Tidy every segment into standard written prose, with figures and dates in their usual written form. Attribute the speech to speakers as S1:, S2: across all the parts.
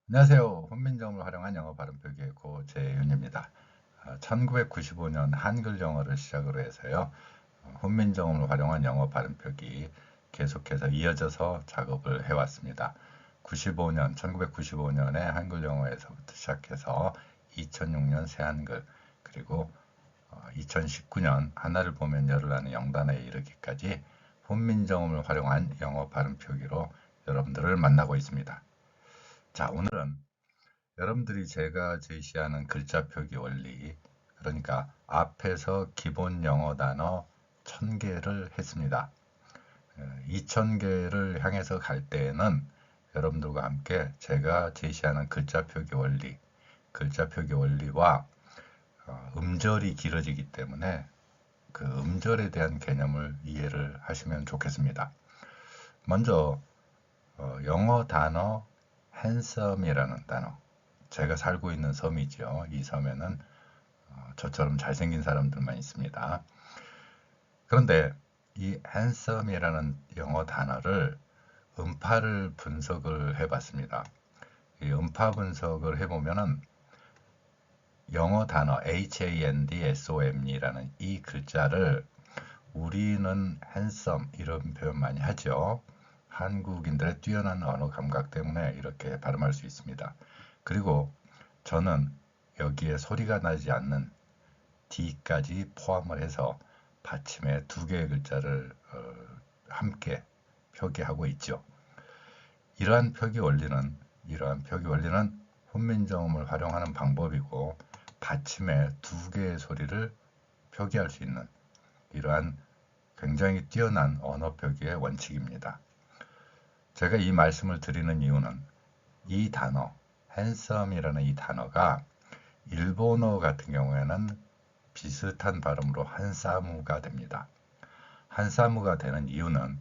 S1: 안녕하세요. 훈민정음을 활용한 영어 발음 표기의 고재윤입니다. 1995년 한글 영어를 시작으로 해서요. 훈민정음을 활용한 영어 발음 표기 계속해서 이어져서 작업을 해왔습니다. 1995년에 한글 영어에서부터 시작해서 2006년 새한글, 그리고 2019년 하나를 보면 열을 아는 영단어에 이르기까지 훈민정음을 활용한 영어 발음 표기로 여러분들을 만나고 있습니다. 자, 오늘은 여러분들이 제가 제시하는 글자 표기 원리, 그러니까 앞에서 기본 영어 단어 1000개를 했습니다. 2000개를 향해서 갈 때에는 여러분들과 함께 제가 제시하는 글자 표기 원리와 음절이 길어지기 때문에 그 음절에 대한 개념을 이해를 하시면 좋겠습니다. 먼저 영어 단어 handsom이라는 단어, 제가 살고 있는 섬이죠. 이 섬에는 저처럼 잘생긴 사람들만 있습니다. 그런데 이 handsome이라는 영어 단어를 음파를 분석을 해봤습니다. 이 음파 분석을 해보면은 영어 단어 handsom이라는 이 글자를 우리는 handsome 이런 표현 많이 하죠. 한국인들의 뛰어난 언어 감각 때문에 이렇게 발음할 수 있습니다. 그리고 저는 여기에 소리가 나지 않는 D까지 포함을 해서 받침에 두 개의 글자를 함께 표기하고 있죠. 이러한 표기 원리는 훈민정음을 활용하는 방법이고, 받침에 두 개의 소리를 표기할 수 있는 이러한 굉장히 뛰어난 언어 표기의 원칙입니다. 제가 이 말씀을 드리는 이유는 이 단어, handsom이라는 이 단어가 일본어 같은 경우에는 비슷한 발음으로 한사무가 됩니다. 한사무가 되는 이유는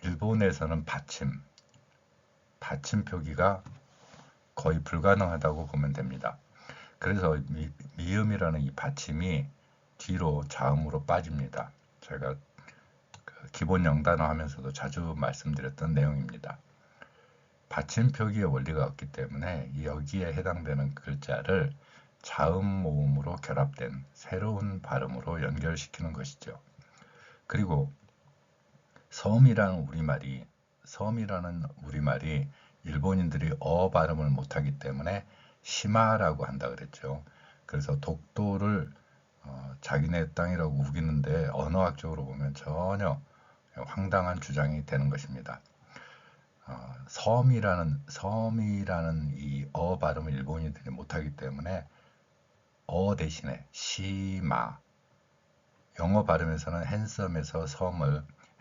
S1: 일본에서는 받침 표기가 거의 불가능하다고 보면 됩니다. 그래서 미음이라는 이 받침이 뒤로 자음으로 빠집니다. 제가 기본 영단어 하면서도 자주 말씀드렸던 내용입니다. 받침 표기의 원리가 없기 때문에 여기에 해당되는 글자를 자음 모음으로 결합된 새로운 발음으로 연결시키는 것이죠. 그리고 섬이라는 우리말이 일본인들이 발음을 못하기 때문에 시마라고 한다 그랬죠. 그래서 독도를 자기네 땅이라고 우기는데 언어학적으로 보면 전혀 황당한 주장이 되는 것입니다. 섬이라는 이 발음을 일본인들이 못하기 때문에 대신에 시마, 영어 발음에서는 핸섬에서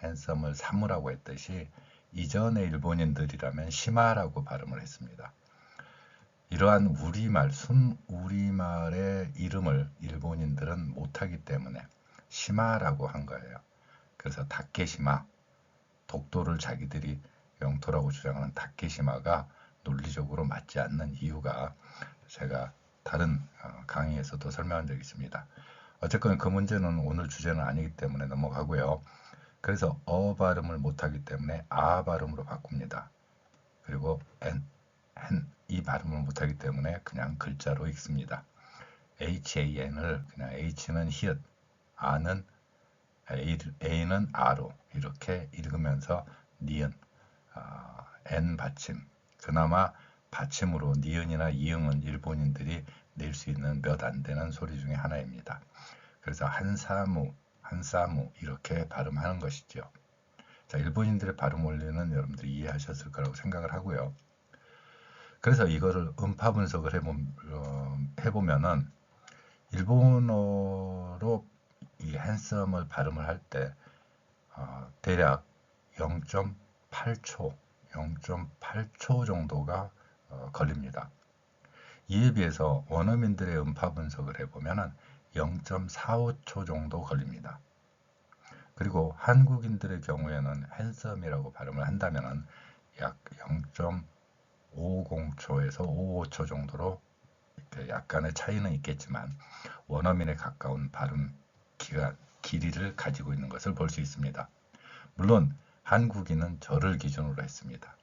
S1: 핸섬을 사무라고 했듯이 이전의 일본인들이라면 시마라고 발음을 했습니다. 이러한 우리말의 이름을 일본인들은 못하기 때문에 시마라고 한 거예요. 그래서 다케시마, 독도를 자기들이 영토라고 주장하는 다케시마가 논리적으로 맞지 않는 이유가 제가 다른 강의에서도 설명한 적이 있습니다. 어쨌건 그 문제는 오늘 주제는 아니기 때문에 넘어가고요. 그래서 발음을 못하기 때문에 발음으로 바꿉니다. 그리고 이 발음을 못하기 때문에 그냥 글자로 읽습니다. han을 그냥 h는 히읗, a는 a로 이렇게 읽으면서 니은, n 받침, 그나마 받침으로 니은이나 이응은 일본인들이 낼 수 있는 몇 안 되는 소리 중에 하나입니다. 그래서 한사무 이렇게 발음하는 것이죠. 자, 일본인들의 발음 원리는 여러분들이 이해하셨을 거라고 생각을 하고요. 그래서 이거를 음파 분석을 해보면은 일본어로 이 핸섬을 발음을 할 때 대략 0.8초 정도가 걸립니다. 이에 비해서 원어민들의 음파 분석을 해보면 0.45초 정도 걸립니다. 그리고 한국인들의 경우에는 핸섬이라고 발음을 한다면 약 0.50초에서 55초 정도로 약간의 차이는 있겠지만 원어민에 가까운 발음 길이를 가지고 있는 것을 볼 수 있습니다. 물론 한국인은 저를 기준으로 했습니다.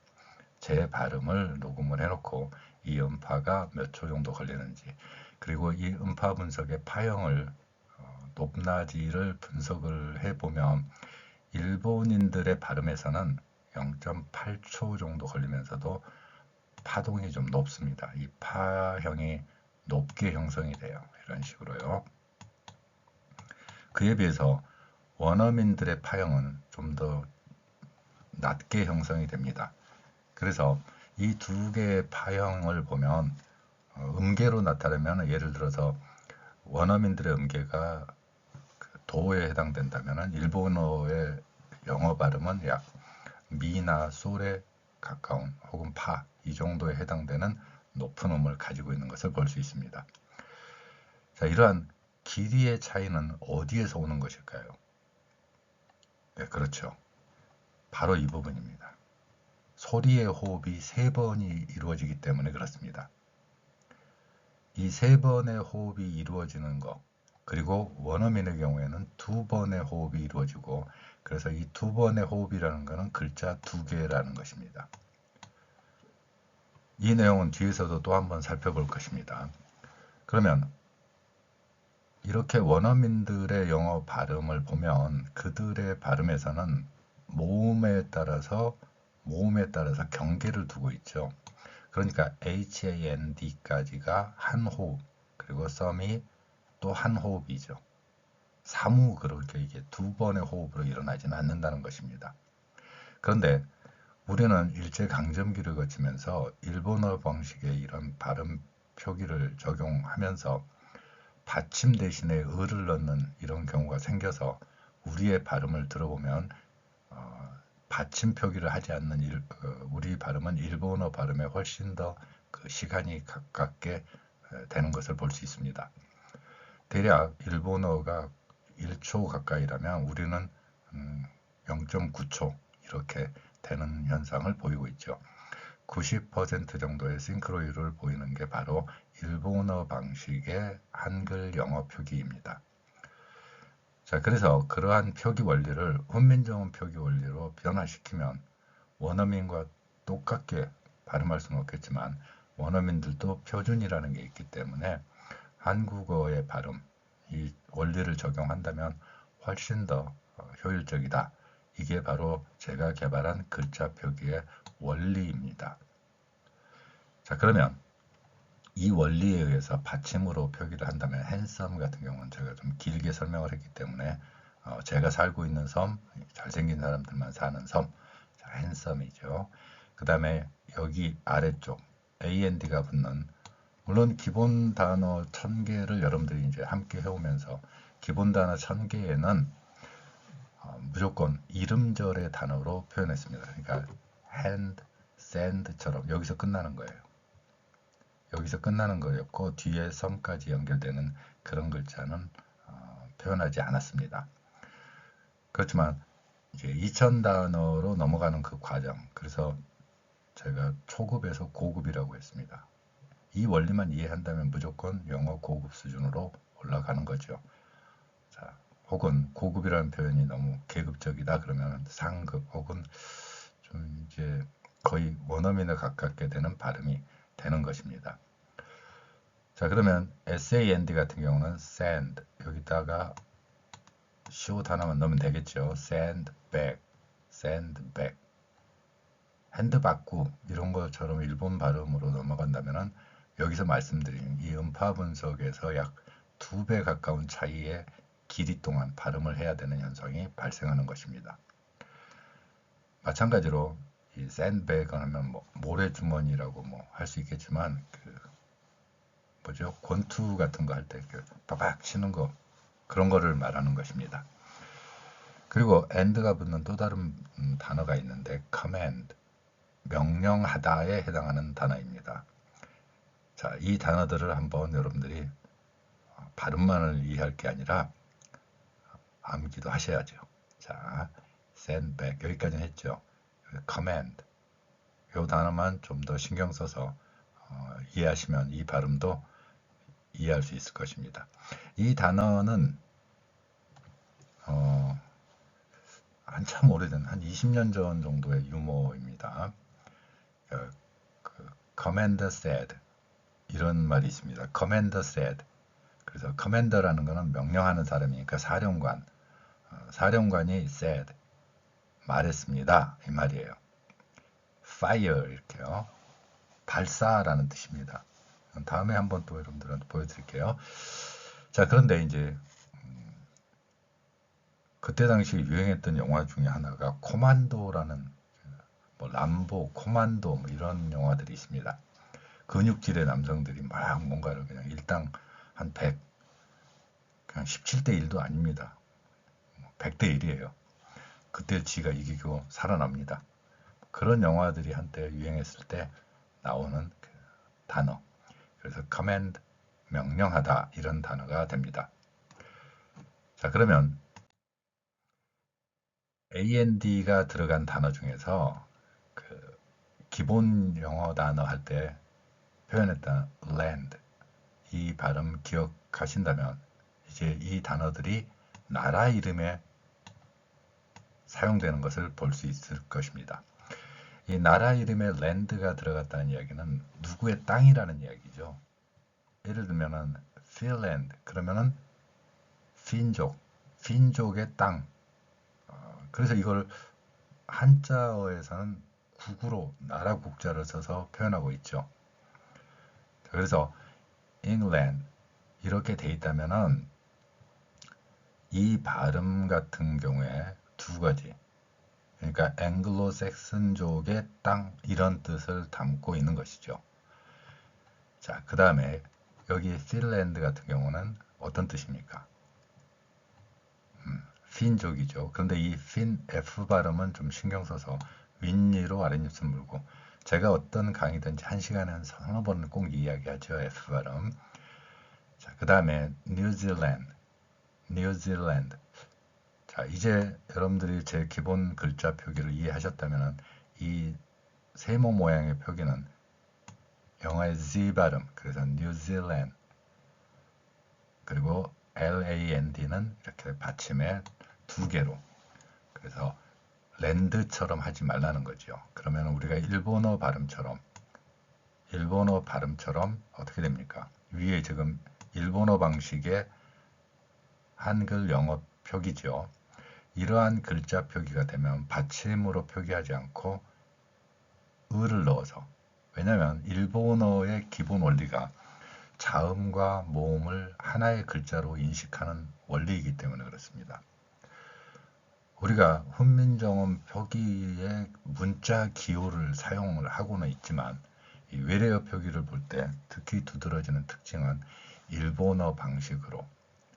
S1: 제 발음을 녹음을 해놓고 이 음파가 몇 초 정도 걸리는지, 그리고 이 음파 분석의 파형을 높낮이를 분석을 해보면 일본인들의 발음에서는 0.8초 정도 걸리면서도 파동이 좀 높습니다. 이 파형이 높게 형성이 돼요. 이런 식으로요. 그에 비해서 원어민들의 파형은 좀 더 낮게 형성이 됩니다. 그래서 이 두 개의 파형을 보면 음계로 나타내면, 예를 들어서 원어민들의 음계가 도에 해당된다면 일본어의 영어 발음은 약 미나 솔에 가까운 혹은 파, 이 정도에 해당되는 높은 음을 가지고 있는 것을 볼 수 있습니다. 자, 이러한 길이의 차이는 어디에서 오는 것일까요? 네, 그렇죠. 바로 이 부분입니다. 소리의 호흡이 3번이 이루어지기 때문에 그렇습니다. 이 3번의 호흡이 이루어지는 것, 그리고 원어민의 경우에는 2번의 호흡이 이루어지고, 그래서 이 2번의 호흡이라는 것은 글자 2개라는 것입니다. 이 내용은 뒤에서도 또 한번 살펴볼 것입니다. 그러면 이렇게 원어민들의 영어 발음을 보면 그들의 발음에서는 모음에 따라서 경계를 두고 있죠. 그러니까 HAND까지가 한 호흡, 그리고 some이 또 한 호흡이죠. 사무 그렇게 이게 2번의 호흡으로 일어나지는 않는다는 것입니다. 그런데 우리는 일제강점기를 거치면서 일본어 방식의 이런 발음 표기를 적용하면서 받침 대신에 을을 넣는 이런 경우가 생겨서 우리의 발음을 들어보면 받침 표기를 하지 않는 우리 발음은 일본어 발음에 훨씬 더 그 시간이 가깝게 되는 것을 볼 수 있습니다. 대략 일본어가 1초 가까이라면 우리는 0.9초 이렇게 되는 현상을 보이고 있죠. 90% 정도의 싱크로율을 보이는 게 바로 일본어 방식의 한글 영어 표기입니다. 자, 그래서 그러한 표기 원리를 훈민정음 표기 원리로 변화시키면 원어민과 똑같게 발음할 수는 없겠지만 원어민들도 표준이라는 게 있기 때문에 한국어의 발음, 이 원리를 적용한다면 훨씬 더 효율적이다. 이게 바로 제가 개발한 글자 표기의 원리입니다. 자, 그러면 이 원리에 의해서 받침으로 표기를 한다면 handsome 같은 경우는 제가 좀 길게 설명을 했기 때문에 제가 살고 있는 섬, 잘생긴 사람들만 사는 섬, 자, handsome이죠. 그 다음에 여기 아래쪽 AND가 붙는, 물론 기본 단어 1000개를 여러분들이 이제 함께 해오면서 기본 단어 1000개에는 무조건 이름절의 단어로 표현했습니다. 그러니까 hand, sand처럼 여기서 끝나는 거예요. 여기서 끝나는 거였고 뒤에 섬까지 연결되는 그런 글자는 표현하지 않았습니다. 그렇지만 이제 2000단어로 넘어가는 그 과정, 그래서 제가 초급에서 고급이라고 했습니다. 이 원리만 이해한다면 무조건 영어 고급 수준으로 올라가는 거죠. 자, 혹은 고급이라는 표현이 너무 계급적이다 그러면 상급 혹은 좀 이제 거의 원어민에 가깝게 되는 발음이 되는 것입니다. 자, 그러면 SAND 같은 경우는 sand, 여기다가 short 하나만 넣으면 되겠죠. sandbag, sandbag. 핸드바구 이런 것처럼 일본 발음으로 넘어간다면 여기서 말씀드린 이 음파 분석에서 약 2배 가까운 차이의 길이 동안 발음을 해야 되는 현상이 발생하는 것입니다. 마찬가지로 이 sandbag 하면 뭐 모래주머니라고 뭐 할 수 있겠지만 뭐죠? 권투 같은 거 할 때 빠박 치는 거, 그런 거를 말하는 것입니다. 그리고 and가 붙는 또 다른 단어가 있는데 command, 명령하다에 해당하는 단어입니다. 자, 이 단어들을 한번 여러분들이 발음만을 이해할 게 아니라 암기도 하셔야죠. 자, send back 여기까지는 했죠. command 이 단어만 좀 더 신경 써서 이해하시면 이 발음도 이해할 수 있을 것입니다. 이 단어는 한참 오래된 한 20년 전 정도의 유머입니다. commander said 이런 말이 있습니다. commander said. 그래서 commander라는 거는 명령하는 사람이니까 사령관. 사령관이 said 말했습니다. 이 말이에요. fire 이렇게요. 발사라는 뜻입니다. 다음에 한번 또 여러분들한테 보여드릴게요. 자, 그런데 이제 그때 당시 유행했던 영화 중에 하나가 코만도라는 뭐 람보, 코만도 뭐 이런 영화들이 있습니다. 근육질의 남성들이 막 뭔가를 그냥 일당 한 100, 그냥 17대 1도 아닙니다. 100대 1이에요. 그때 지가 이기고 살아납니다. 그런 영화들이 한때 유행했을 때 나오는 그 단어. 그래서 command, 명령하다 이런 단어가 됩니다. 자, 그러면 and가 들어간 단어 중에서 그 기본 영어 단어 할 때 표현했던 land 이 발음 기억하신다면 이제 이 단어들이 나라 이름에 사용되는 것을 볼 수 있을 것입니다. 이 나라 이름에 land가 들어갔다는 이야기는 누구의 땅이라는 이야기죠. 예를 들면은 핀란드 그러면은 핀족의 땅. 그래서 이걸 한자어에서는 국으로 나라 국자를 써서 표현하고 있죠. 그래서 England 이렇게 돼 있다면은 이 발음 같은 경우에 두 가지. 그러니까 앵글로색슨족의 땅 이런 뜻을 담고 있는 것이죠. 자, 그 다음에 여기 핀란드 같은 경우는 어떤 뜻입니까? 핀족이죠. 그런데 이 핀 F 발음은 좀 신경 써서 윗니로 아랫입술 물고 제가 어떤 강의든지 한 시간에 한 서너 번은 꼭 이야기하죠. F 발음. 자, 그 다음에 뉴질랜드. 자, 이제 여러분들이 제 기본 글자 표기를 이해하셨다면 이 세모 모양의 표기는 영어의 Z 발음, 그래서 뉴질랜드 그리고 LAND는 이렇게 받침에 두 개로 그래서 랜드처럼 하지 말라는 거죠. 그러면 우리가 일본어 발음처럼 어떻게 됩니까? 위에 지금 일본어 방식의 한글 영어 표기죠. 이러한 글자 표기가 되면 받침으로 표기하지 않고 을을 넣어서 왜냐하면 일본어의 기본 원리가 자음과 모음을 하나의 글자로 인식하는 원리이기 때문에 그렇습니다. 우리가 훈민정음 표기의 문자 기호를 사용을 하고는 있지만 이 외래어 표기를 볼 때 특히 두드러지는 특징은 일본어 방식으로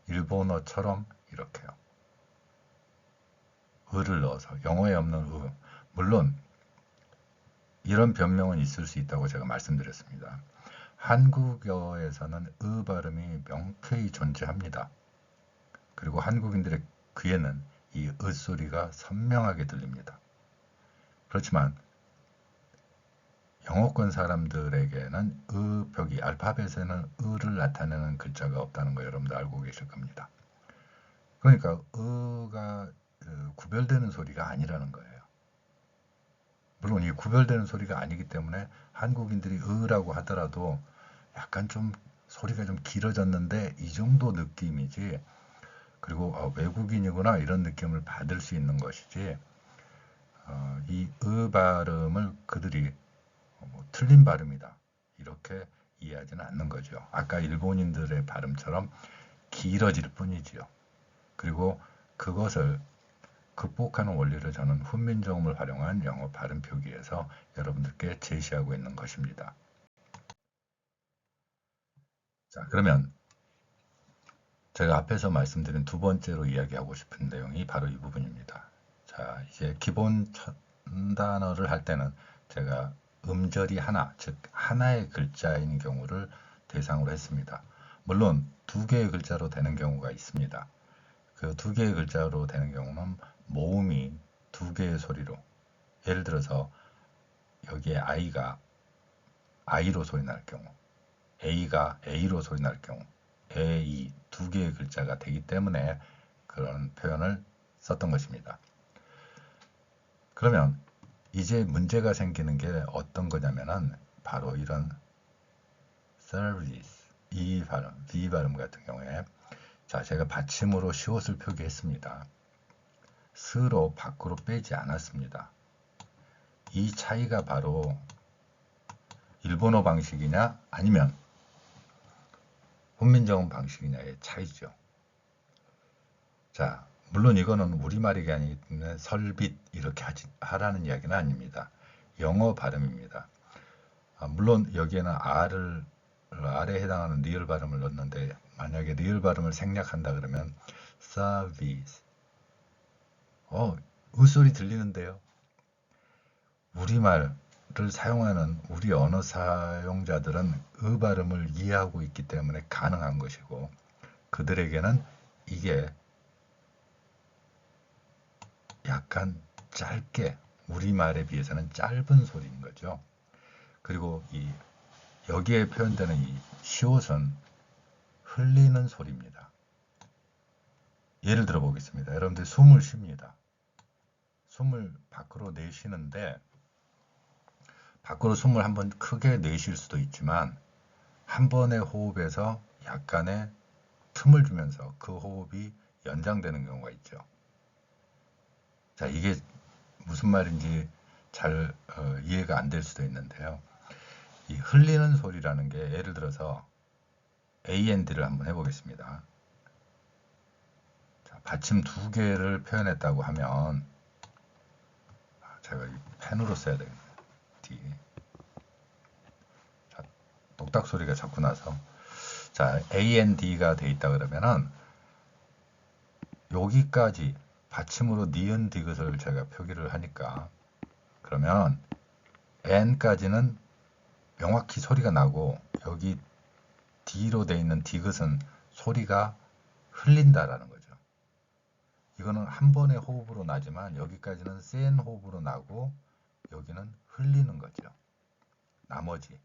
S1: 일본어처럼 이렇게요. 을을 넣어서 영어에 없는 의. 물론 이런 변명은 있을 수 있다고 제가 말씀드렸습니다. 한국어에서는 의 발음이 명쾌히 존재합니다. 그리고 한국인들의 귀에는 이 의 소리가 선명하게 들립니다. 그렇지만 영어권 사람들에게는 의 표기, 알파벳에는 의를 나타내는 글자가 없다는 거 여러분들 알고 계실 겁니다. 그러니까 의가 구별되는 소리가 아니라는 거예요. 물론 이 구별되는 소리가 아니기 때문에 한국인들이 의라고 하더라도 약간 좀 소리가 좀 길어졌는데 이 정도 느낌이지 그리고 외국인이구나 이런 느낌을 받을 수 있는 것이지 이 의 발음을 그들이 뭐 틀린 발음이다 이렇게 이해하지는 않는 거죠. 아까 일본인들의 발음처럼 길어질 뿐이지요. 그리고 그것을 극복하는 원리를 저는 훈민정음을 활용한 영어 발음 표기에서 여러분들께 제시하고 있는 것입니다. 자, 그러면 제가 앞에서 말씀드린 두 번째로 이야기하고 싶은 내용이 바로 이 부분입니다. 자, 이제 기본 첫 단어를 할 때는 제가 음절이 하나, 즉 하나의 글자인 경우를 대상으로 했습니다. 물론 두 개의 글자로 되는 경우가 있습니다. 그 두 개의 글자로 되는 경우는 모음이 두 개의 소리로 예를 들어서 여기에 I가 I로 소리 날 경우 A가 A로 소리 날 경우 A, 두 개의 글자가 되기 때문에 그런 표현을 썼던 것입니다. 그러면 이제 문제가 생기는 게 어떤 거냐면은 바로 이런 service 이 발음, V 발음 같은 경우에 자, 제가 받침으로 시옷을 표기했습니다. 스로 밖으로 빼지 않았습니다. 이 차이가 바로 일본어 방식이냐 아니면 훈민정음 방식이냐의 차이죠. 자, 물론 이거는 우리말이 아니기 때문에 설빗 이렇게 하라는 이야기는 아닙니다. 영어 발음입니다. 물론 여기에는 R에 해당하는 리을 발음을 넣었는데 만약에 리을 발음을 생략한다 그러면 service 웃소리 들리는데요. 우리말을 사용하는 우리 언어 사용자들은 발음을 이해하고 있기 때문에 가능한 것이고 그들에게는 이게 약간 짧게 우리말에 비해서는 짧은 소리인 거죠. 그리고 여기에 표현되는 이 시옷은 흘리는 소리입니다. 예를 들어 보겠습니다. 여러분들 숨을 쉽니다. 숨을 밖으로 내쉬는데 밖으로 숨을 한번 크게 내쉴 수도 있지만 한 번의 호흡에서 약간의 틈을 주면서 그 호흡이 연장되는 경우가 있죠. 자, 이게 무슨 말인지 잘 이해가 안 될 수도 있는데요. 이 흘리는 소리라는 게 예를 들어서 AND를 한번 해보겠습니다. 자, 받침 두 개를 표현했다고 하면 제가 이 펜으로 써야 되겠네요. D. 자, 똑딱 소리가 자꾸 나서 자, AND가 돼 있다 그러면은 여기까지 받침으로 니은 디귿을 제가 표기를 하니까 그러면 N까지는 명확히 소리가 나고 여기 D로 돼 있는 디귿은 소리가 흘린다라는 거죠. 이거는 한 번의 호흡으로 나지만 여기까지는 센 호흡으로 나고 여기는 흘리는 거죠. 나머지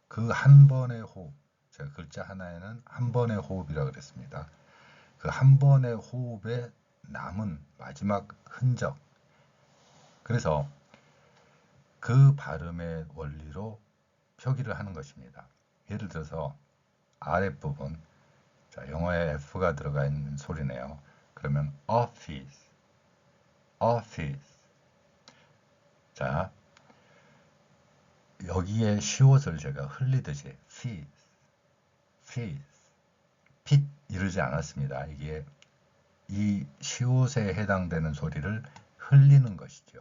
S1: 그 한 번의 호흡, 제가 글자 하나에는 한 번의 호흡이라고 그랬습니다. 그 한 번의 호흡에 남은 마지막 흔적. 그래서 그 발음의 원리로 표기를 하는 것입니다. 예를 들어서 아랫부분, 자, 영어에 F가 들어가 있는 소리네요. 그러면 office, office. 자, 여기에 시옷을 제가 흘리듯이 fees, fees, 핏 이러지 않았습니다. 이게 이 시옷에 해당되는 소리를 흘리는 것이죠.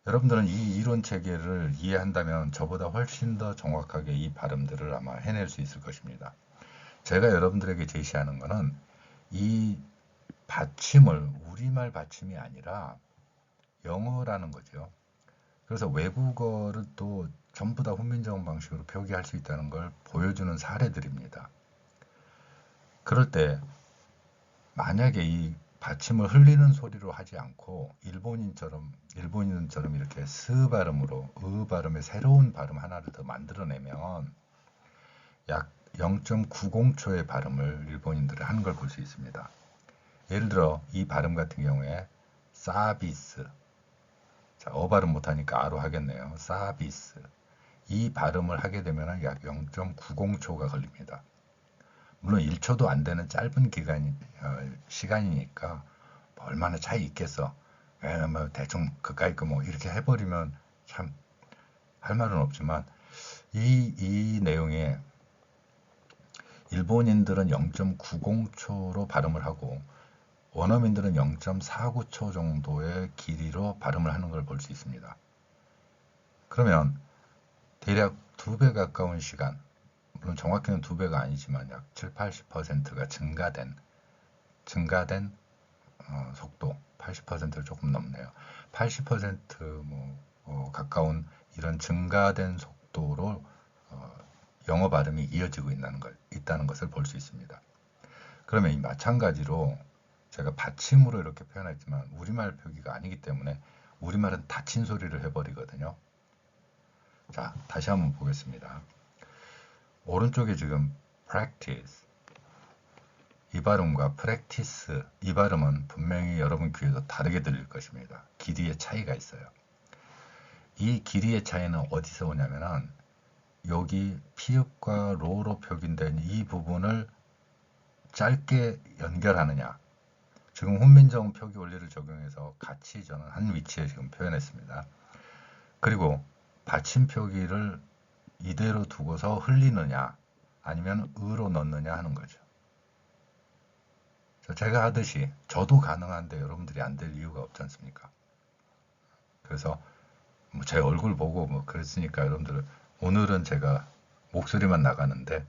S1: 여러분들은 이 이론 체계를 이해한다면 저보다 훨씬 더 정확하게 이 발음들을 아마 해낼 수 있을 것입니다. 제가 여러분들에게 제시하는 것은 이 받침을 우리말 받침이 아니라 영어라는 거죠. 그래서 외국어를 또 전부 다 훈민정음 방식으로 표기할 수 있다는 걸 보여주는 사례들입니다. 그럴 때 만약에 이 받침을 흘리는 소리로 하지 않고 일본인처럼 이렇게 스 발음으로 발음의 새로운 발음 하나를 더 만들어내면 약 0.90초의 발음을 일본인들이 하는 걸 볼 수 있습니다. 예를 들어 이 발음 같은 경우에 사비스, 자, 발음 못하니까 아로 하겠네요. 사비스. 이 발음을 하게 되면 약 0.90초가 걸립니다. 물론 1초도 안 되는 짧은 시간이니까 뭐 얼마나 차이 있겠어. 뭐 대충 그까이 거 뭐 이렇게 해버리면 참 할 말은 없지만 이 내용에 일본인들은 0.90초로 발음을 하고 원어민들은 0.49초 정도의 길이로 발음을 하는 걸 볼 수 있습니다. 그러면 대략 2배 가까운 시간, 물론 정확히는 2배가 아니지만 약 7, 80%가 증가된 속도, 80%를 조금 넘네요. 80% 가까운 이런 증가된 속도로 영어 발음이 이어지고 있다는 것을 볼 수 있습니다. 그러면 이 마찬가지로 제가 받침으로 이렇게 표현했지만 우리말 표기가 아니기 때문에 우리말은 닫힌 소리를 해버리거든요. 자, 다시 한번 보겠습니다. 오른쪽에 지금 practice, 이 발음과 practice, 이 발음은 분명히 여러분 귀에도 다르게 들릴 것입니다. 길이의 차이가 있어요. 이 길이의 차이는 어디서 오냐면은 여기 피읍과 로로 표기된 이 부분을 짧게 연결하느냐. 지금 훈민정 표기 원리를 적용해서 같이 저는 한 위치에 지금 표현했습니다. 그리고 받침 표기를 이대로 두고서 흘리느냐 아니면 으로 넣느냐 하는 거죠. 제가 하듯이 저도 가능한데 여러분들이 안 될 이유가 없지 않습니까? 그래서 뭐 제 얼굴 보고 뭐 그랬으니까 여러분들 오늘은 제가 목소리만 나가는데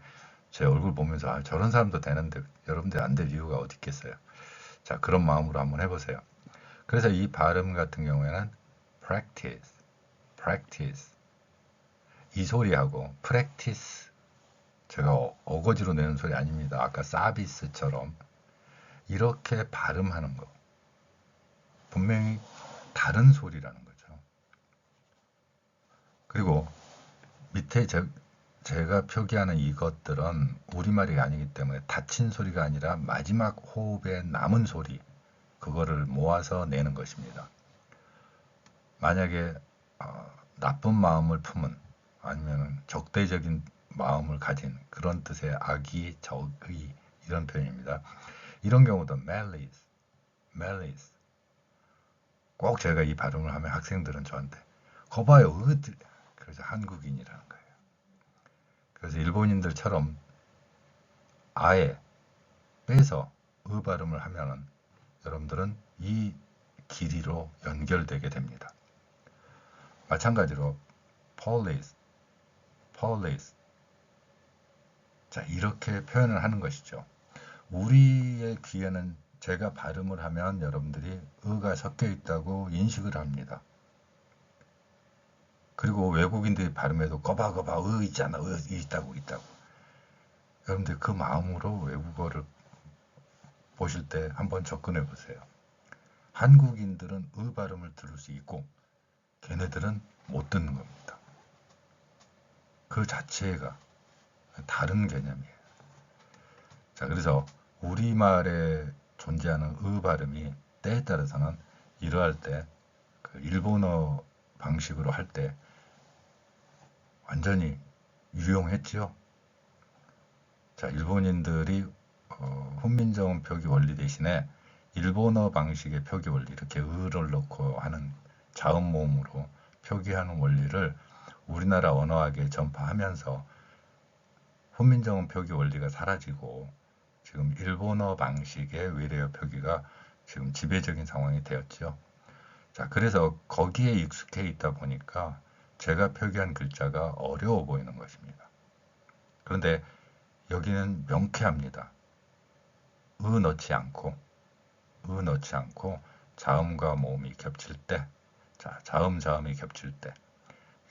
S1: 제 얼굴 보면서 아, 저런 사람도 되는데 여러분들이 안 될 이유가 어디 있겠어요. 자, 그런 마음으로 한번 해보세요. 그래서 이 발음 같은 경우에는 practice, practice 이 소리하고 practice 제가 어거지로 내는 소리 아닙니다. 아까 서비스처럼 이렇게 발음하는 거 분명히 다른 소리라는 거죠. 그리고 밑에 제가 표기하는 이것들은 우리말이 아니기 때문에 닫힌 소리가 아니라 마지막 호흡에 남은 소리 그거를 모아서 내는 것입니다. 만약에 나쁜 마음을 품은 아니면 적대적인 마음을 가진 그런 뜻의 악의, 적의 이런 표현입니다. 이런 경우도 malice, malice 꼭 제가 이 발음을 하면 학생들은 저한테 거봐요, 그래서 한국인이라는 거예요. 그래서 일본인들처럼 아예 빼서 발음을 하면은 여러분들은 이 길이로 연결되게 됩니다. 마찬가지로 police, police 자 이렇게 표현을 하는 것이죠. 우리의 귀에는 제가 발음을 하면 여러분들이 의가 섞여 있다고 인식을 합니다. 그리고 외국인들이 발음해도 거봐 있잖아 있다고 여러분들 그 마음으로 외국어를 보실 때 한번 접근해 보세요. 한국인들은 발음을 들을 수 있고 걔네들은 못 듣는 겁니다. 그 자체가 다른 개념이에요. 자, 그래서 우리말에 존재하는 발음이 때에 따라서는 이러할 때 그 일본어 방식으로 할 때 완전히 유용했죠. 자, 일본인들이 훈민정음 표기 원리 대신에 일본어 방식의 표기 원리 이렇게 을을 넣고 하는 자음 모음으로 표기하는 원리를 우리나라 언어학에 전파하면서 훈민정음 표기 원리가 사라지고 지금 일본어 방식의 외래어 표기가 지금 지배적인 상황이 되었죠. 자, 그래서 거기에 익숙해 있다 보니까 제가 표기한 글자가 어려워 보이는 것입니다. 그런데 여기는 명쾌합니다. 넣지 않고 자음과 모음이 겹칠 때, 자, 자음이 겹칠 때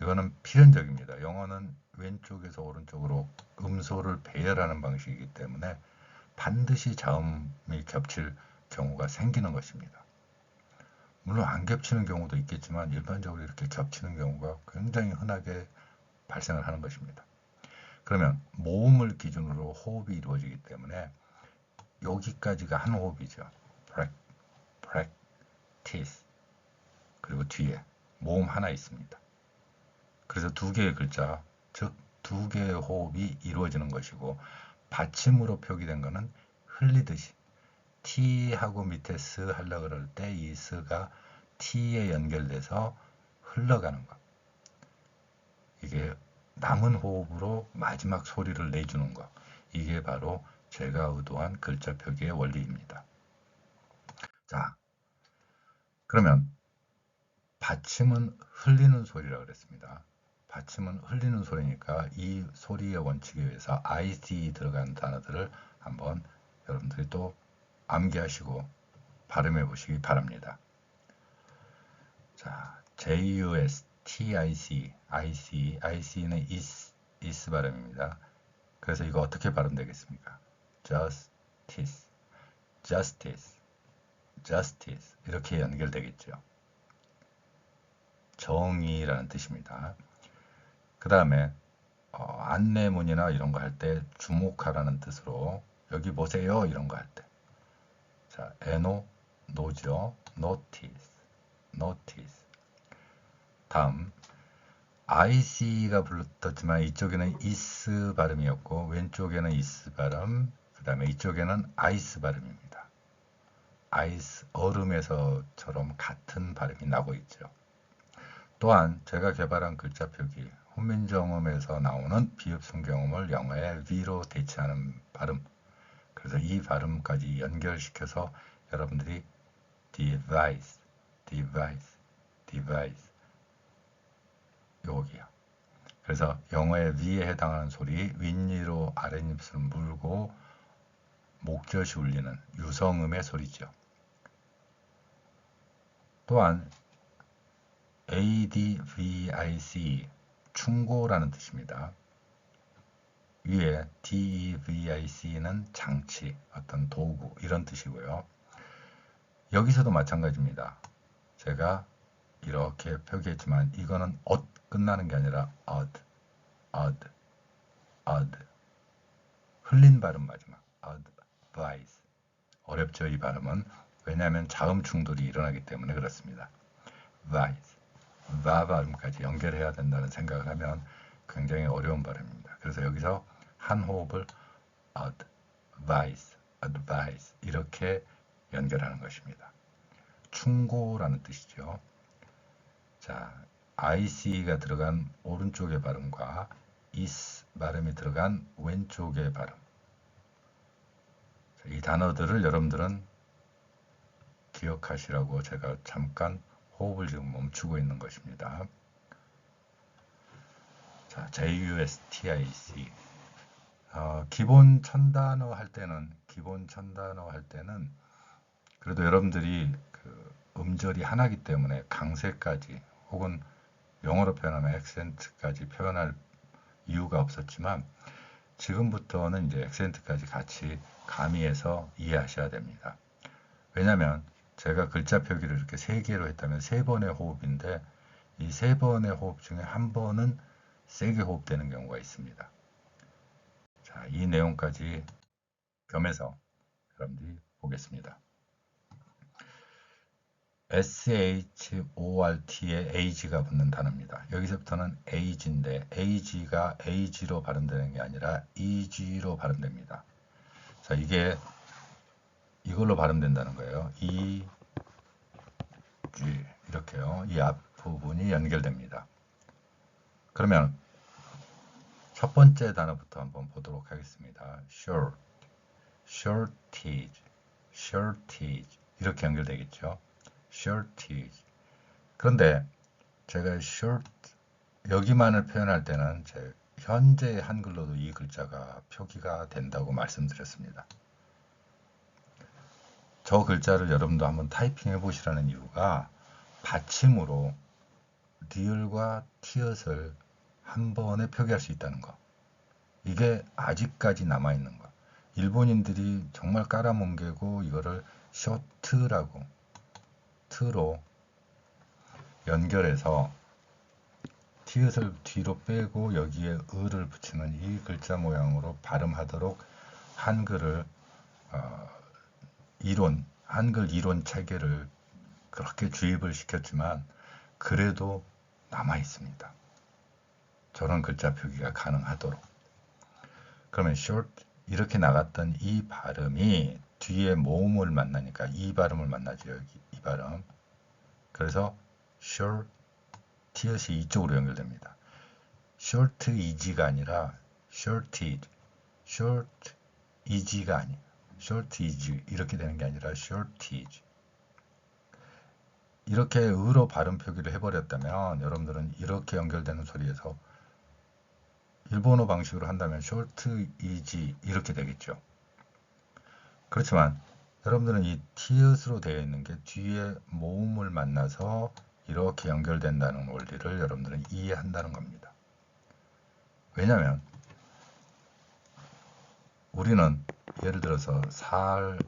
S1: 이거는 필연적입니다. 영어는 왼쪽에서 오른쪽으로 음소를 배열하는 방식이기 때문에 반드시 자음이 겹칠 경우가 생기는 것입니다. 물론 안 겹치는 경우도 있겠지만 일반적으로 이렇게 겹치는 경우가 굉장히 흔하게 발생을 하는 것입니다. 그러면 모음을 기준으로 호흡이 이루어지기 때문에 여기까지가 한 호흡이죠. practice 그리고 뒤에 모음 하나 있습니다. 그래서 두 개의 글자, 즉 두 개의 호흡이 이루어지는 것이고 받침으로 표기된 것은 흘리듯이 T하고 밑에 스 하려고 그럴 때 이 스가 T에 연결돼서 흘러가는 것. 이게 남은 호흡으로 마지막 소리를 내주는 것. 이게 바로 제가 의도한 글자 표기의 원리입니다. 자, 그러면 받침은 흘리는 소리라고 그랬습니다. 받침은 흘리는 소리니까 이 소리의 원칙에 의해서 IC 들어가는 단어들을 한번 여러분들이 또 암기하시고 발음해 보시기 바랍니다. 자, JUSTIC, IC는 is 발음입니다. 그래서 이거 어떻게 발음되겠습니까? justice 이렇게 연결되겠죠. 정의라는 뜻입니다. 그 다음에 안내문이나 이런 거 할 때 주목하라는 뜻으로 여기 보세요 이런 거 할 때. 자, 에노, 노죠. notice, notice. 다음 IC가 불렀지만 이쪽에는 is 발음이었고 왼쪽에는 is 발음, 그 다음에 이쪽에는 ice 발음입니다. ice, 얼음에서처럼 같은 발음이 나고 있죠. 또한 제가 개발한 글자 표기, 훈민정음에서 나오는 비읍성 경음을 영어의 V로 대체하는 발음, 그래서 이 발음까지 연결시켜서 여러분들이 device, device, device 여기요. 그래서 영어의 V에 해당하는 소리, 윗니로 아랫입술을 물고 목젖이 울리는 유성음의 소리죠. 또한 ADVIC, 충고라는 뜻입니다. 위에 DEVIC는 장치, 어떤 도구 이런 뜻이고요. 여기서도 마찬가지입니다. 제가 이렇게 표기했지만 이거는 끝나는 게 아니라 odd. 흘린 발음 마지막 advice. 어렵죠, 이 발음은. 왜냐하면 자음 충돌이 일어나기 때문에 그렇습니다. advice, va 발음까지 연결해야 된다는 생각을 하면 굉장히 어려운 발음입니다. 그래서 여기서 한 호흡을 advice 이렇게 연결하는 것입니다. 충고라는 뜻이죠. 자, IC가 들어간 오른쪽의 발음과 is 발음이 들어간 왼쪽의 발음. 이 단어들을 여러분들은 기억하시라고 제가 잠깐 호흡을 지금 멈추고 있는 것입니다. 자, JUSTIC. 기본 천단어 할 때는 그래도 여러분들이 그 음절이 하나이기 때문에 강세까지 혹은 영어로 표현하면 액센트까지 표현할 이유가 없었지만 지금부터는 이제 액센트까지 같이 가미해서 이해하셔야 됩니다. 왜냐하면 제가 글자 표기를 이렇게 3개로 했다면 3번의 호흡인데 이 3번의 호흡 중에 한 번은 세게 호흡되는 경우가 있습니다. 자, 이 내용까지 겸해서 여러분들이 보겠습니다. SHORT에 AG가 붙는 단어입니다. 여기서부터는 AG인데 AG가 AG로 발음되는 게 아니라 EG로 발음됩니다. 자, 이게 이걸로 발음된다는 거예요. EG 이렇게요. 이 앞부분이 연결됩니다. 그러면 첫 번째 단어부터 한번 보도록 하겠습니다. short, shortage, shortage 이렇게 연결되겠죠. shortage. 그런데 제가 short 여기만을 표현할 때는 제 현재 한글로도 이 글자가 표기가 된다고 말씀드렸습니다. 저 글자를 여러분도 한번 타이핑 해보시라는 이유가 받침으로 리을과 티읕을 한 번에 표기할 수 있다는 거. 이게 아직까지 남아있는 거. 일본인들이 정말 깔아뭉개고 이거를 쇼트라고 트로 연결해서 티읕을 뒤로 빼고 여기에 을을 붙이는 이 글자 모양으로 발음하도록 한글을 한글 이론 체계를 그렇게 주입을 시켰지만 그래도 남아 있습니다. 저런 글자 표기가 가능하도록. 그러면 short 이렇게 나갔던 이 발음이 뒤에 모음을 만나니까 이 발음을 만나죠. 여기 이 발음. 그래서 short 티읕이 이쪽으로 연결됩니다. short easy가 아니라 shorted, short easy가 아니에요. short easy 이렇게 되는 게 아니라 shortage. 이렇게 의로 발음 표기를 해버렸다면 여러분들은 이렇게 연결되는 소리에서 일본어 방식으로 한다면 short easy 이렇게 되겠죠. 그렇지만 여러분들은 이 티읕으로 되어 있는 게 뒤에 모음을 만나서 이렇게 연결된다는 원리를 여러분들은 이해한다는 겁니다. 왜냐하면 우리는 예를 들어서 살미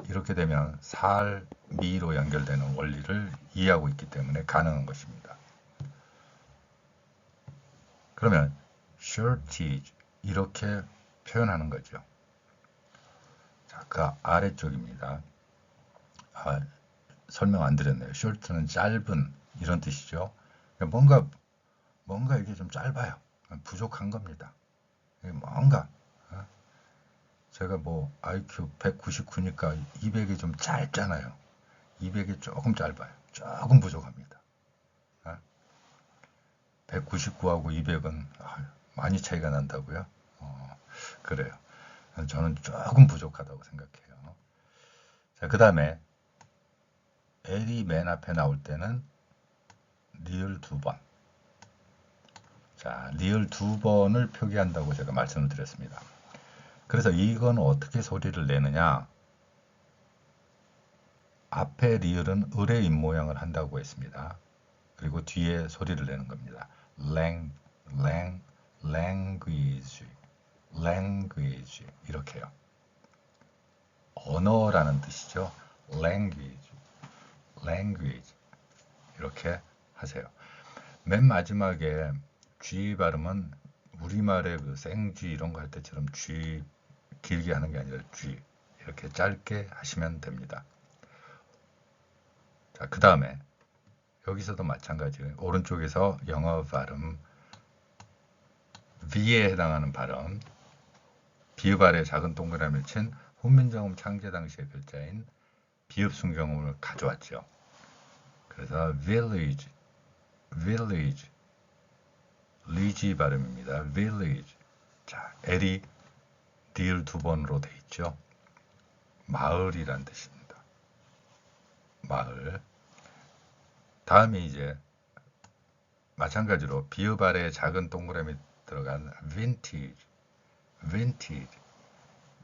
S1: 이렇게 되면 살미로 연결되는 원리를 이해하고 있기 때문에 가능한 것입니다. 그러면 shortage 이렇게 표현하는 거죠. 자, 그 아래쪽입니다. 설명 안 드렸네요. short는 짧은 이런 뜻이죠. 뭔가 이게 좀 짧아요. 부족한 겁니다. 뭔가 제가 뭐 IQ 199니까 200이 좀 짧잖아요. 200이 조금 짧아요. 조금 부족합니다. 199하고 200은 많이 차이가 난다고요? 그래요. 저는 조금 부족하다고 생각해요. 자, 그 다음에 L이 맨 앞에 나올 때는 리을 2번. 자, 리을 2번을 표기한다고 제가 말씀을 드렸습니다. 그래서 이건 어떻게 소리를 내느냐? 앞에 리을은 을의 입모양을 한다고 했습니다. 그리고 뒤에 소리를 내는 겁니다. language, language 이렇게요. 언어라는 뜻이죠. language 이렇게 하세요. 맨 마지막에 G 발음은 우리말의 그 생쥐 이런 거 할 때처럼 G 길게 하는 게 아니라 G 이렇게 짧게 하시면 됩니다. 자, 그 다음에 여기서도 마찬가지예요. 오른쪽에서 영어 발음 V에 해당하는 발음 비읍 아래 작은 동그라미를 친 훈민정음 창제 당시의 글자인 비읍 순경음을 가져왔죠. 그래서 village, 리지 발음입니다. village. 자, L이 리을 2번으로 돼 있죠. 마을이란 뜻입니다. 마을. 다음에 이제 마찬가지로 비읍 아래 작은 동그라미 들어간 vintage.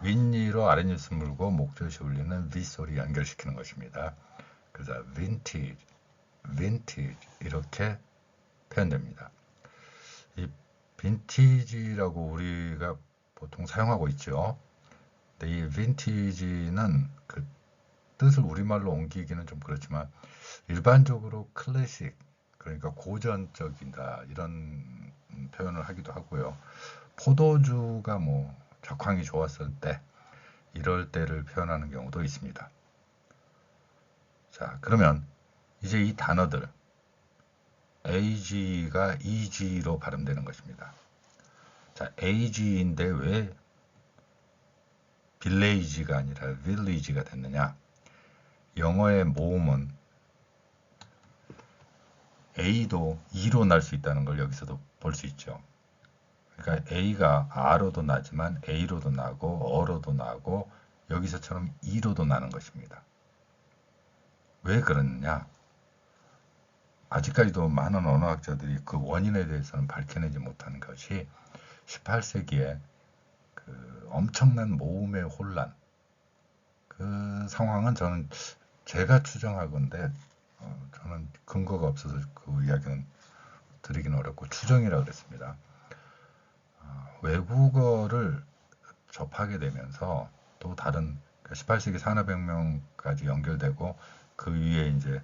S1: 윗니로 아랫입술 물고 목젖이 울리는 윗소리 연결시키는 것입니다. 그래서 vintage 이렇게 표현됩니다. 이 빈티지라고 우리가 보통 사용하고 있죠. 근데 이 빈티지는 그 뜻을 우리말로 옮기기는 좀 그렇지만 일반적으로 클래식, 그러니까 고전적이다 이런 표현을 하기도 하고요. 포도주가 뭐 적황이 좋았을 때 이럴 때를 표현하는 경우도 있습니다. 자, 그러면 이제 이 단어들 AG가 EG로 발음되는 것입니다. 자, AG인데 왜 village가 아니라 village가 됐느냐? 영어의 모음은 A도 E로 날 수 있다는 걸 여기서도 볼 수 있죠. 그러니까 A가 R로도 나지만 A로도 나고 어로도 나고 여기서처럼 E로도 나는 것입니다. 왜 그러느냐? 아직까지도 많은 언어학자들이 그 원인에 대해서는 밝혀내지 못하는 것이 18세기에 그 엄청난 모음의 혼란, 그 상황은 저는 제가 추정하건데 저는 근거가 없어서 그 이야기는 드리기는 어렵고 추정이라 그랬습니다. 외국어를 접하게 되면서 또 다른 18세기 산업혁명까지 연결되고 그 위에 이제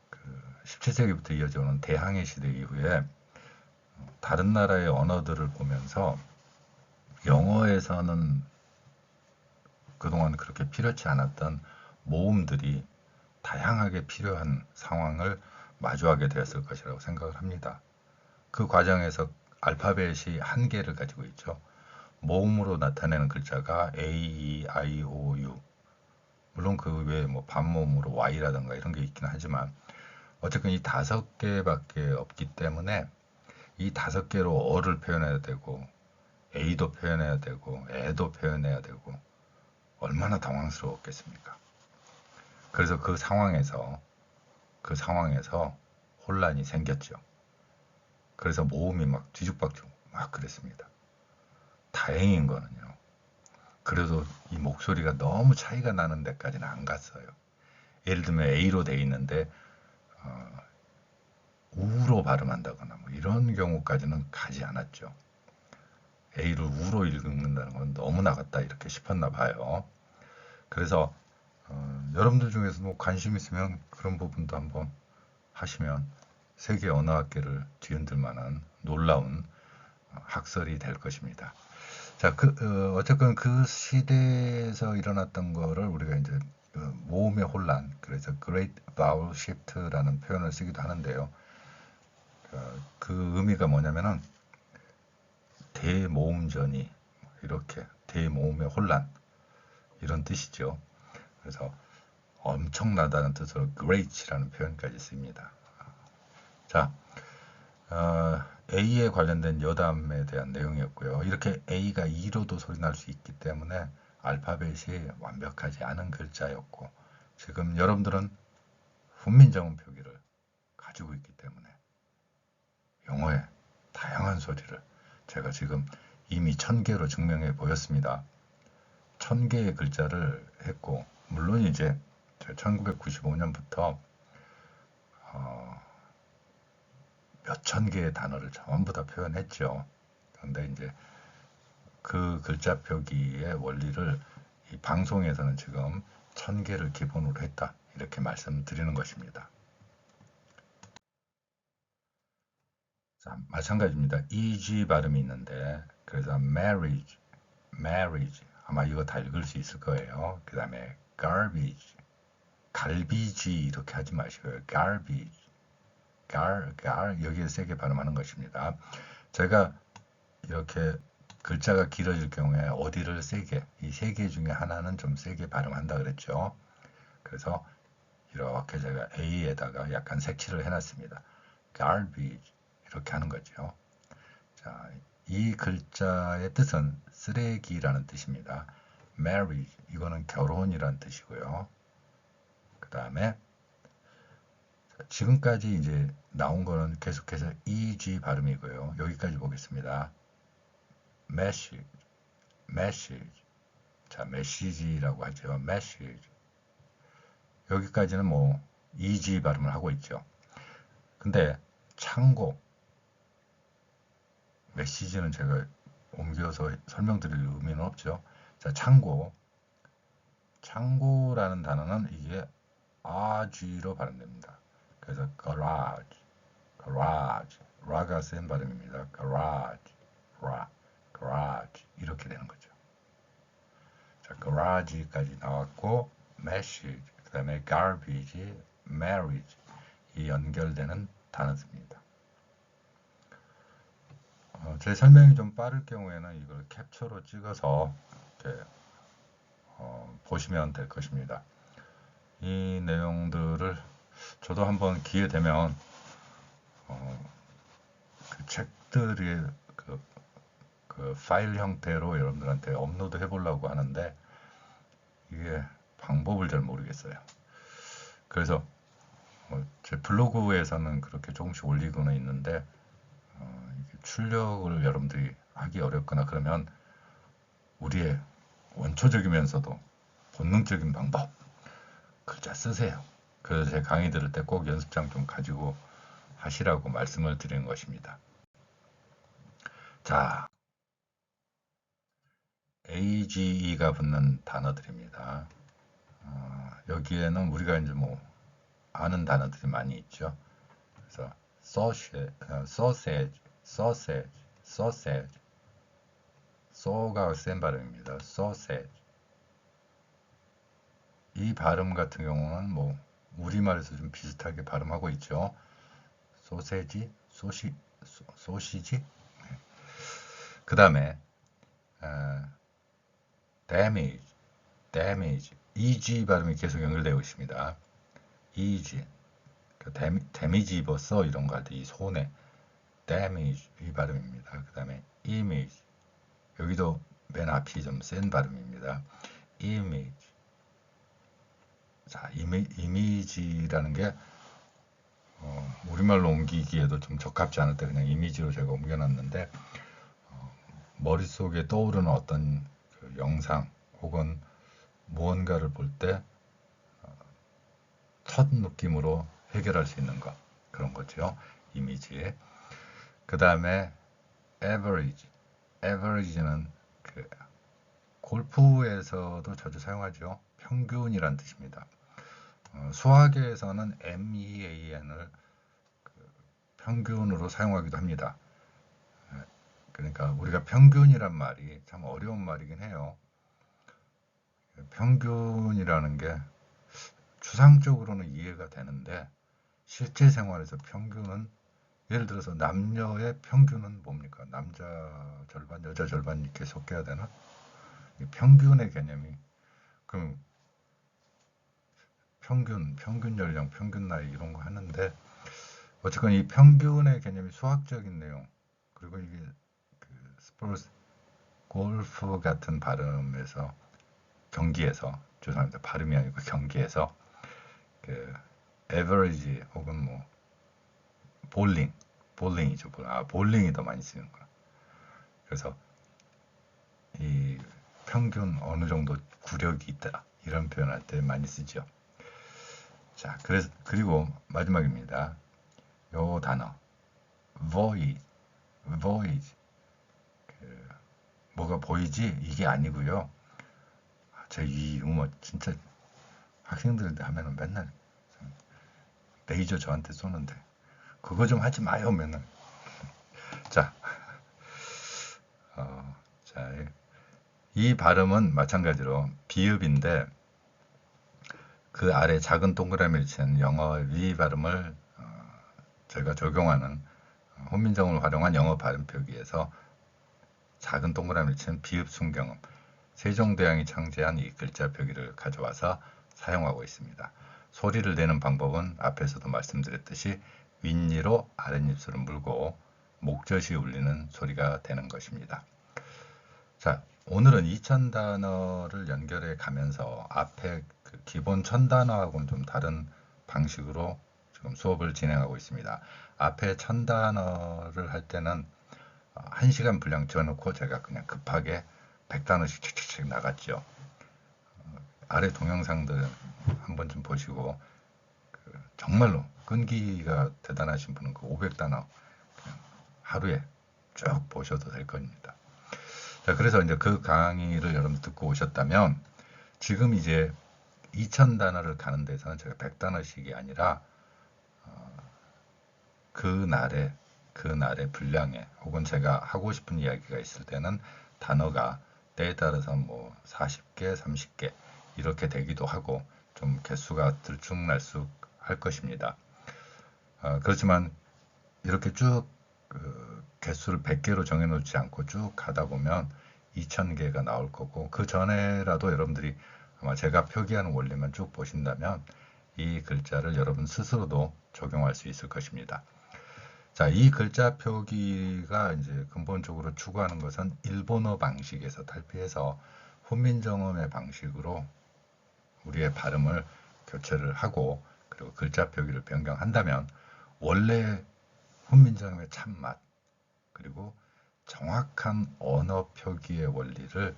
S1: 그 17세기부터 이어져 오는 대항해 시대 이후에 다른 나라의 언어들을 보면서 영어에서는 그동안 그렇게 필요치 않았던 모음들이 다양하게 필요한 상황을 마주하게 되었을 것이라고 생각을 합니다. 그 과정에서 알파벳이 한계를 가지고 있죠. 모음으로 나타내는 글자가 A, E, I, O, U. 물론 그 외에 뭐 반모음으로 Y라든가 이런 게 있긴 하지만 어쨌든 이 5개밖에 없기 때문에 이 5개로 어를 표현해야 되고 A도 표현해야 되고 애도 표현해야 되고 얼마나 당황스러웠겠습니까? 그래서 그 상황에서 혼란이 생겼죠. 그래서 모음이 막 뒤죽박죽 막 그랬습니다. 다행인 거는요. 그래도 이 목소리가 너무 차이가 나는 데까지는 안 갔어요. 예를 들면 A로 돼 있는데 우로 발음한다거나 뭐 이런 경우까지는 가지 않았죠. A를 우로 읽는다는 건 너무 나갔다 이렇게 싶었나 봐요. 그래서 여러분들 중에서 뭐 관심 있으면 그런 부분도 한번 하시면 세계 언어학계를 뒤흔들 만한 놀라운 학설이 될 것입니다. 자, 어쨌건 그 시대에서 일어났던 거를 우리가 이제 모음의 혼란, 그래서 Great Vowel Shift라는 표현을 쓰기도 하는데요. 그 의미가 뭐냐면은 대모음전이 이렇게 대모음의 혼란 이런 뜻이죠. 그래서 엄청나다는 뜻으로 great이라는 표현까지 씁니다. 자, A에 관련된 여담에 대한 내용이었고요. 이렇게 A가 E로도 소리 날 수 있기 때문에 알파벳이 완벽하지 않은 글자였고, 지금 여러분들은 훈민정음 표기를 가지고 있기 때문에 영어의 다양한 소리를 제가 지금 이미 1000개로 증명해 보였습니다. 1000개의 글자를 했고, 물론 이제 1995년부터 몇천 개의 단어를 전부 다 표현했죠. 그런데 이제 그 글자 표기의 원리를 이 방송에서는 지금 1000개를 기본으로 했다. 이렇게 말씀드리는 것입니다. 자, 마찬가지입니다. EG 발음이 있는데, 그래서 marriage, 아마 이거 다 읽을 수 있을 거예요. 그 다음에 garbage, 갈비지 이렇게 하지 마시고요. garbage, 여기에 세게 발음하는 것입니다. 제가 이렇게 글자가 길어질 경우에 어디를 세게, 이 세 개 중에 하나는 좀 세게 발음한다 그랬죠. 그래서 이렇게 제가 A에다가 약간 색칠을 해놨습니다. garbage 이렇게 하는 거죠. 자, 이 글자의 뜻은 쓰레기라는 뜻입니다. marriage 이거는 결혼이라는 뜻이고요. 그 다음에 지금까지 이제 나온 거는 계속해서 EG 발음이고요. 여기까지 보겠습니다. message, 자, 메시지라고 하죠. message. 여기까지는 뭐 EG 발음을 하고 있죠. 근데 창고, 메시지는 제가 옮겨서 설명드릴 의미는 없죠. 자, 창고라는 단어는 이게 RG로 발음됩니다. 그래서 garage, 라가 센 발음입니다. garage 이렇게 되는 거죠. 자, garage까지 나왔고 message, 그 다음에 garbage, marriage 이 연결되는 단어입니다. 제 설명이 좀 빠를 경우에는 이걸 캡처로 찍어서 이렇게 보시면 될 것입니다. 이 내용들을 저도 한번 기회 되면 그 책들이 그 파일 형태로 여러분들한테 업로드 해보려고 하는데 이게 방법을 잘 모르겠어요. 그래서 제 블로그에서는 그렇게 조금씩 올리고는 있는데 출력을 여러분들이 하기 어렵거나 그러면 우리의 원초적이면서도 본능적인 방법 글자 쓰세요. 그래서 제 강의 들을 때 꼭 연습장 좀 가지고 하시라고 말씀을 드리는 것입니다. 자, AGE가 붙는 단어들입니다. 여기에는 우리가 이제 뭐 아는 단어들이 많이 있죠. 그래서 sausage, 소가 센 발음입니다. sausage. 이 발음 같은 경우는 뭐 우리말에서 좀 비슷하게 발음하고 있죠. 소시지. 그 다음에 damage, EG 발음이 계속 연결되고 있습니다. EG, 데미지 입었어 이런 거 할 때 이 손에 damage 이 발음입니다. 그 다음에 image, 여기도 맨 앞이 좀 센 발음입니다. image. 자, 이미지라는 게 우리말로 옮기기에도 좀 적합지 않을 때 그냥 이미지로 제가 옮겨놨는데 머릿속에 떠오르는 어떤 그 영상 혹은 무언가를 볼 때 첫 느낌으로 해결할 수 있는 것 그런 거죠. 이미지. 그 다음에 average는 그 골프에서도 자주 사용하죠. 평균이란 뜻입니다. 수학에서는 MEAN을 평균으로 사용하기도 합니다. 그러니까 우리가 평균이란 말이 참 어려운 말이긴 해요. 평균이라는 게 추상적으로는 이해가 되는데 실제 생활에서 평균은 예를 들어서 남녀의 평균은 뭡니까? 남자 절반, 여자 절반 이렇게 섞여야 되나? 평균의 개념이 그럼 평균 연령, 평균 나이 이런 거 하는데 어쨌건 이 평균의 개념이 수학적인 내용 그리고 이게 그 스포츠 골프 같은 발음에서 경기에서 죄송합니다 발음이 아니고 경기에서 그 에버리지 혹은 뭐 볼링이죠. 볼링이 더 많이 쓰는 거야. 그래서 이 평균 어느 정도 구력이 있다 이런 표현할 때 많이 쓰죠. 자, 그리고 마지막입니다. 요 단어 void 뭐가 보이지 이게 아니고요. 이 용어 진짜 학생들 하면은 맨날 레이저 저한테 쏘는데 그거 좀 하지 마요 맨날. 자, 자, 이 발음은 마찬가지로 비읍인데 그 아래 작은 동그라미를 친 영어 위 발음을 제가 적용하는 혼민정음을 활용한 영어 발음 표기에서 작은 동그라미를 친 비읍 순경음 세종대왕이 창제한 이 글자 표기를 가져와서 사용하고 있습니다. 소리를 내는 방법은 앞에서도 말씀드렸듯이 윗니로 아랫입술을 물고 목젖이 울리는 소리가 되는 것입니다. 자, 오늘은 2000단어를 연결해 가면서 앞에 그 기본 1000단어하고는 좀 다른 방식으로 지금 수업을 진행하고 있습니다. 앞에 1000단어를 할 때는 1시간 분량 지어놓고 제가 그냥 급하게 100단어씩 칙칙칙 나갔죠. 아래 동영상들 한번 좀 보시고 정말로 끈기가 대단하신 분은 그 500단어 하루에 쭉 보셔도 될 겁니다. 자, 그래서 이제 그 강의를 여러분 듣고 오셨다면 지금 이제 2000단어를 가는 데서는 제가 100단어씩이 아니라 그날의 분량에 혹은 제가 하고 싶은 이야기가 있을 때는 단어가 때에 따라서 뭐 40개, 30개 이렇게 되기도 하고 좀 개수가 들쭉날쭉할 것입니다. 그렇지만 이렇게 쭉 개수를 100개로 정해놓지 않고 쭉 가다 보면 2000개가 나올 거고 그 전에라도 여러분들이 아마 제가 표기하는 원리만 쭉 보신다면 이 글자를 여러분 스스로도 적용할 수 있을 것입니다. 자, 이 글자 표기가 이제 근본적으로 추구하는 것은 일본어 방식에서 탈피해서 훈민정음의 방식으로 우리의 발음을 교체를 하고 그리고 글자 표기를 변경한다면 원래 훈민정음의 참맛 그리고 정확한 언어 표기의 원리를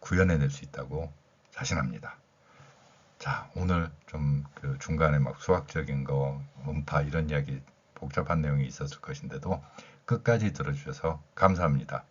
S1: 구현해낼 수 있다고 자신합니다. 자, 오늘 좀 그 중간에 막 수학적인 거, 음파 이런 이야기 복잡한 내용이 있었을 것인데도 끝까지 들어주셔서 감사합니다.